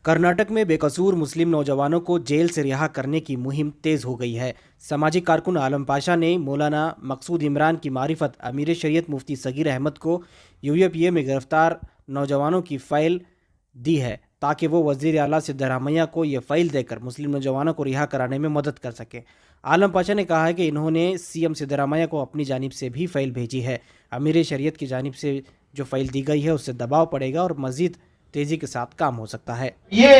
कर्नाटक में बेकसूर मुस्लिम नौजवानों को जेल से रिहा करने की मुहिम तेज हो गई है। सामाजिक कारकुन आलम पाशा ने मौलाना मकसूद इमरान की मारिफत अमीर शरीयत मुफ्ती सगीर अहमद को यूएपीए में गिरफ्तार नौजवानों की फ़ाइल दी है ताकि वो वज़ीर आला सिद्धरामैया को ये फ़ाइल देकर मुस्लिम नौजवानों को रिहा कराने में मदद कर सकें। आलम पाशा ने कहा है कि इन्होंने सीएम सिद्धरामैया को अपनी जानिब से भी फ़ाइल भेजी है। अमीर शरीयत की जानिब से जो फ़ाइल दी गई है उससे दबाव पड़ेगा और मज़ीद तेजी के साथ काम हो सकता है। ये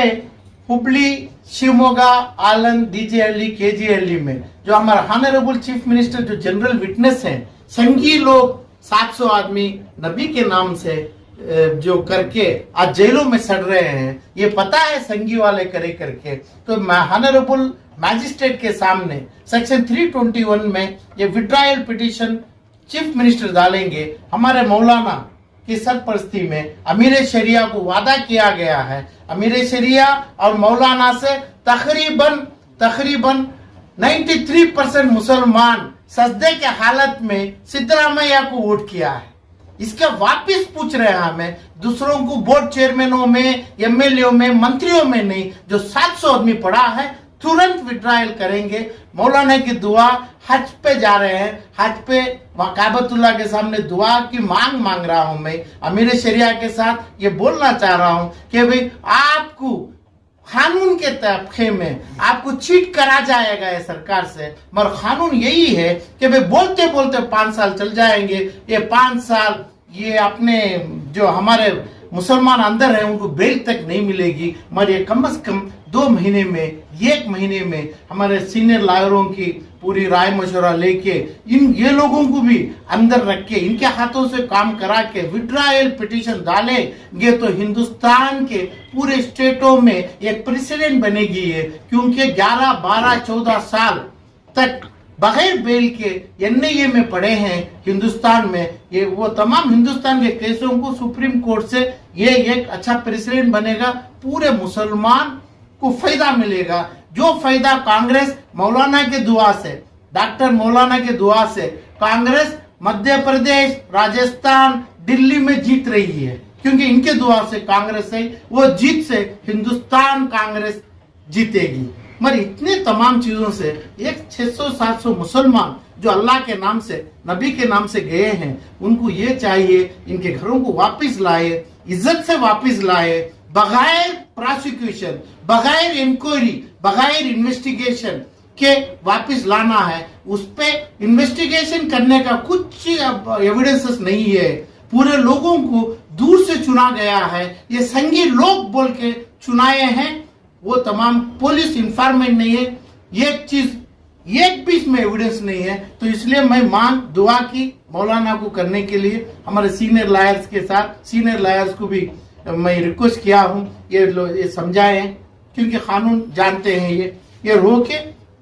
हुबली, शिवमोगा, आलंद, डीजेहल्ली, केजीहल्ली में जो हमारा ऑनरेबल चीफ मिनिस्टर जो जनरल विटनेस हैं, संघी लोग 700 आदमी नबी के नाम से जो करके आज जेलों में सड़ रहे हैं, ये पता है संघी वाले करे करके। तो ऑनरेबल मैजिस्ट्रेट के सामने सेक्शन 321 में ये विड्रायल पिटीशन चीफ मिनिस्टर डालेंगे। हमारे मौलाना की सरपरस्ती में अमीर शरिया को वादा किया गया है। अमीर शरिया और मौलाना से तकरीबन 93% मुसलमान सजदे के हालत में सिद्धरामैया को वोट किया है। इसके वापिस पूछ रहे हैं हमें, दूसरों को बोर्ड चेयरमैनों में, एमएलए में, मंत्रियों में नहीं, जो 700 आदमी पड़ा है तुरंत विड्रायल करेंगे। मौलाना की दुआ, हज पे जा रहे हैं, हज पे काबतुल्लाह के सामने दुआ की मांग रहा हूं। मैं अमीर शरिया के साथ ये बोलना चाह रहा हूं कि भाई आपको कानून के तहफे में आपको चीट करा जाएगा ये सरकार से, मगर कानून यही है कि भाई बोलते बोलते 5 साल चल जाएंगे। ये 5 साल ये अपने जो हमारे मुसलमान अंदर है उनको बेल तक नहीं मिलेगी, मगर ये कम से कम 2 महीने में, 1 महीने में हमारे सीनियर लॉयरों की पूरी राय मशवरा लेके ये लोगों को भी अंदर रख के इनके हाथों से काम करा के विड्रायल पिटीशन डालेंगे तो हिंदुस्तान के पूरे स्टेटों में एक प्रेसिडेंट बनेगी है। क्योंकि 11, 12, 14 साल तक बगैर बेल के एनआईए में पड़े हैं हिंदुस्तान में। ये वो तमाम हिंदुस्तान के केसों को सुप्रीम कोर्ट से ये एक अच्छा प्रेसिडेंट बनेगा, पूरे मुसलमान को फायदा मिलेगा। जो फायदा कांग्रेस मौलाना के दुआ से, डॉक्टर मौलाना के दुआ से कांग्रेस मध्य प्रदेश, राजस्थान, दिल्ली में जीत रही है, क्योंकि इनके दुआ से कांग्रेस है, वो जीत से हिंदुस्तान कांग्रेस जीतेगी। मगर इतने तमाम चीजों से एक 600-700 मुसलमान जो अल्लाह के नाम से, नबी के नाम से गए हैं, उनको ये चाहिए इनके घरों को वापस लाए, इज्जत से वापस लाए, बगैर प्रोसिक्यूशन, बगैर इंक्वायरी, बगैर इन्वेस्टिगेशन के वापस लाना है। उस पे इन्वेस्टिगेशन करने का कुछ एविडेंसेस नहीं है। पूरे लोगों को दूर से चुना गया है, ये संघी लोग बोल के चुनाए हैं, वो तमाम पुलिस इंफॉर्मेंट नहीं है, एक भी इसमें एविडेंस नहीं है। तो इसलिए मैं मांग दुआ की मौलाना को करने के लिए हमारे सीनियर लॉयर्स के साथ, सीनियर लॉयर्स को भी मैं रिक्वेस्ट किया हूं ये समझाएं, क्योंकि कानून जानते हैं ये रोके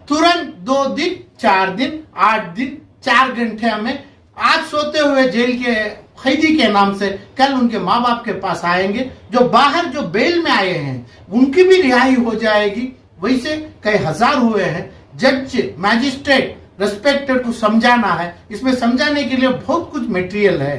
तुरंत 2 दिन, 4 दिन, 8 दिन, 4 घंटे हमें आज सोते हुए जेल के कैदी के नाम से कल उनके माँ बाप के पास आएंगे। जो बाहर जो बेल में आए हैं उनकी भी रिहाई हो जाएगी। वैसे कई हजार हुए हैं। जज, मैजिस्ट्रेट, रेस्पेक्टेड को समझाना है। इसमें समझाने के लिए बहुत कुछ मटेरियल है।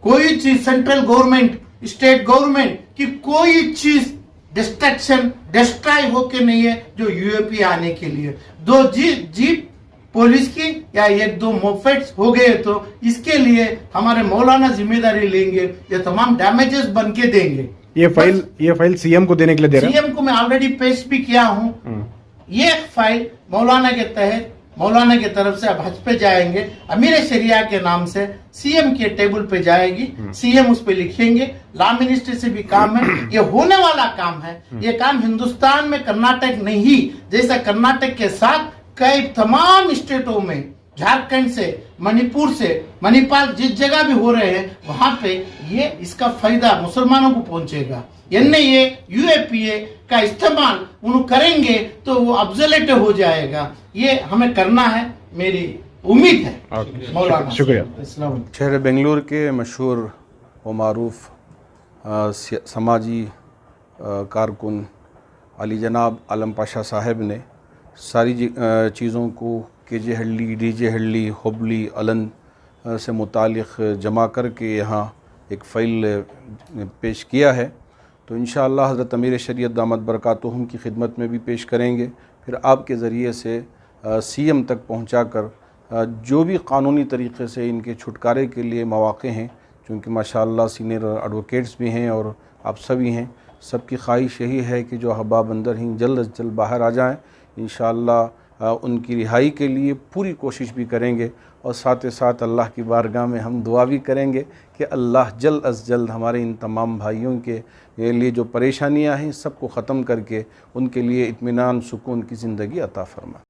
कोई चीज सेंट्रल गवर्नमेंट, स्टेट गवर्नमेंट की कोई चीज डिस्ट्रॉय होके नहीं है जो यूएपी आने के लिए। 2 जीप पुलिस की या 1-2 मोफेट्स हो गए तो इसके लिए हमारे मौलाना जिम्मेदारी लेंगे, ये तमाम डैमेजेस बन के देंगे। ये फाइल सीएम को देने के लिए दे रहे हैं। सीएम को मैं ऑलरेडी पेश भी किया हूं। ये फाइल मौलाना के तहत, मौलाना की तरफ से अब हज पे जाएंगे, अमीर शरिया के नाम से सीएम के टेबल पे जाएगी, सीएम उस पे लिखेंगे। लॉ मिनिस्ट्री से भी काम है, ये होने वाला काम है। ये काम हिंदुस्तान में कर्नाटक नहीं, जैसा कर्नाटक के साथ कई तमाम स्टेटों में, झारखंड से, मणिपुर से, मणिपाल जिस जगह भी हो रहे हैं वहां पे ये इसका फायदा मुसलमानों को पहुंचेगा। एनआईए, यूएपीए का इस्तेमाल उन्होंने करेंगे तो वो ऑब्सोलेट हो जाएगा। ये हमें करना है, मेरी उम्मीद है। मौलाना शुक्रिया। शहर बेंगलुरु के मशहूर व मारूफ समाजी कारकुन अली जनाब आलम पाशा साहब ने सारी चीज़ों को केजीहल्ली, डीजेहल्ली, हुबली, आलंद से मुतालिक जमा करके यहाँ एक फ़ाइल पेश किया है। तो इंशाअल्लाह हज़रत अमीर शरीयत दामत बरकातुहुम की खिदमत में भी पेश करेंगे। फिर आपके ज़रिए से सीएम तक पहुंचाकर जो भी क़ानूनी तरीक़े से इनके छुटकारे के लिए मौक़े हैं, चूँकि माशाअल्लाह सीनियर एडवोकेट्स भी हैं और आप सभी हैं, सबकी ख्वाहिश यही है कि जो अहबाब अंदर ही जल्द अज जल्द बाहर आ जाएँ। इंशाअल्लाह उनकी रिहाई के लिए पूरी कोशिश भी करेंगे और साथ ही साथ अल्लाह की बारगाह में हम दुआ भी करेंगे कि अल्लाह जल्द अज जल्द हमारे इन तमाम भाइयों के लिए जो परेशानियां हैं सबको ख़त्म करके उनके लिए इत्मीनान सुकून की ज़िंदगी अता फरमाए।